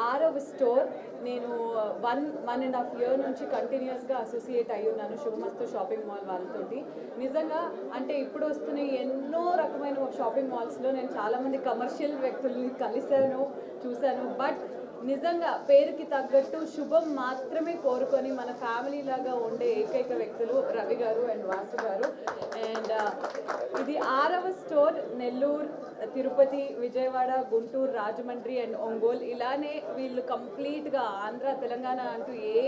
6వ స్టోర్. నేను 1.5 year నుంచి కంటిన్యూస్గా అసోసియేట్ అయ్యి ఉన్నాను శుభమస్తు షాపింగ్ మాల్ వాళ్ళతోటి. నిజంగా అంటే ఇప్పుడు వస్తున్న ఎన్నో రకమైన షాపింగ్ మాల్స్లో నేను చాలామంది కమర్షియల్ వ్యక్తుల్ని కలిశాను, చూశాను. బట్ నిజంగా పేరుకి తగ్గట్టు శుభం మాత్రమే కోరుకొని మన ఫ్యామిలీ లాగా ఉండే ఏకైక వ్యక్తులు రవి గారు అండ్ వాసు గారు. అండ్ ఇది 6వ స్టోర్. నెల్లూరు, తిరుపతి, విజయవాడ, గుంటూరు, రాజమండ్రి అండ్ ఒంగోలు ఇలానే వీళ్ళు కంప్లీట్గా ఆంధ్ర, తెలంగాణ అంటూ ఏ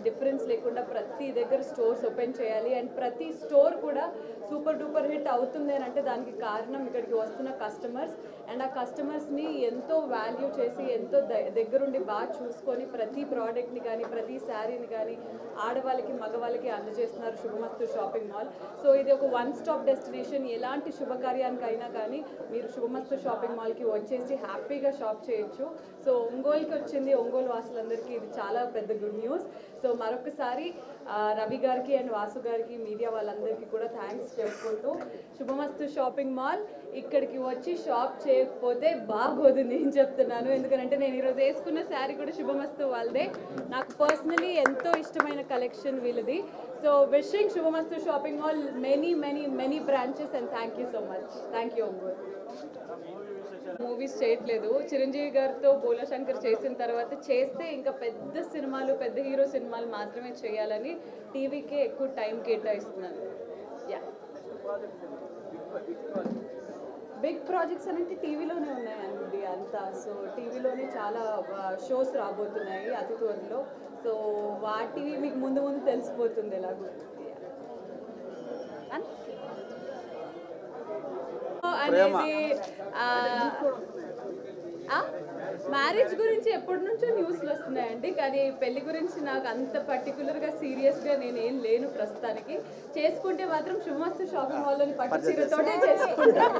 డిఫరెన్స్ లేకుండా ప్రతి దగ్గర స్టోర్స్ ఓపెన్ చేయాలి. అండ్ ప్రతి స్టోర్ కూడా సూపర్ డూపర్ హిట్ అవుతుంది అని అంటే దానికి కారణం ఇక్కడికి వస్తున్న కస్టమర్స్. అండ్ ఆ కస్టమర్స్ని ఎంతో వాల్యూ చేసి ఎంతో దగ్గరుండి బాగా చూసుకొని ప్రతి ప్రోడక్ట్ని కానీ ప్రతి శారీని కానీ ఆడవాళ్ళకి మగవాళ్ళకి అందజేస్తున్నారు శుభమస్తు షాపింగ్ మాల్. సో ఇది ఒక వన్ స్టాప్ డెస్టినేషన్. ఎలాంటి శుభకార్యానికైనా కానీ మీరు శుభమస్తు షాపింగ్ మాల్కి వచ్చేసి హ్యాపీగా షాప్ చేయొచ్చు. సో ఒంగోలుకి వచ్చింది ఒంగోలు వాసులందరికీ ఇది చాలా పెద్ద గుడ్ న్యూస్. సో మరొకసారి రవి గారికి అండ్ వాసు గారికి, మీడియా వాళ్ళందరికీ కూడా థ్యాంక్స్ చెప్పుకుంటూ శుభమస్తు షాపింగ్ మాల్ ఇక్కడికి వచ్చి షాప్ చేయకపోతే బాగోదు నేను చెప్తున్నాను. ఎందుకంటే నేను ఈరోజు వేసుకున్న శారీ కూడా శుభమస్తు వాళ్ళదే. నాకు పర్సనలీ ఎంతో ఇష్టమైన కలెక్షన్ వీళ్ళది. So wishing Subhamastu shopping mall many branches and thank you so much. Thank you Ongole. Movies చేయట్లేదు. చిరంజీవి గారితో బోలాశంకర్ చేసిన తర్వాత చేస్తే ఇంకా పెద్ద సినిమాలు, పెద్ద హీరో సినిమాలు మాత్రమే చేయాలని టీవీకే ఎక్కువ టైం కేటాయిస్తున్నాను. యా, బిగ్ ప్రాజెక్ట్స్ అంటే టీవీలోనే ఉన్నాయండి అంతా. సో టీవీలోనే చాలా షోస్ రాబోతున్నాయి అతి త్వరలో. సో వాటివి మీకు ముందు తెలిసిపోతుంది ఎలాగో అనేది. మ్యారేజ్ గురించి ఎప్పటి నుంచో న్యూస్లు వస్తున్నాయండి, కానీ పెళ్లి గురించి నాకు అంత పర్టికులర్గా సీరియస్గా నేనేం లేను ప్రస్తుతానికి. చేసుకుంటే మాత్రం శుభమస్తు షాపింగ్ మాల్లోని పట్టు చీరతోటే చేసుకుంటాను.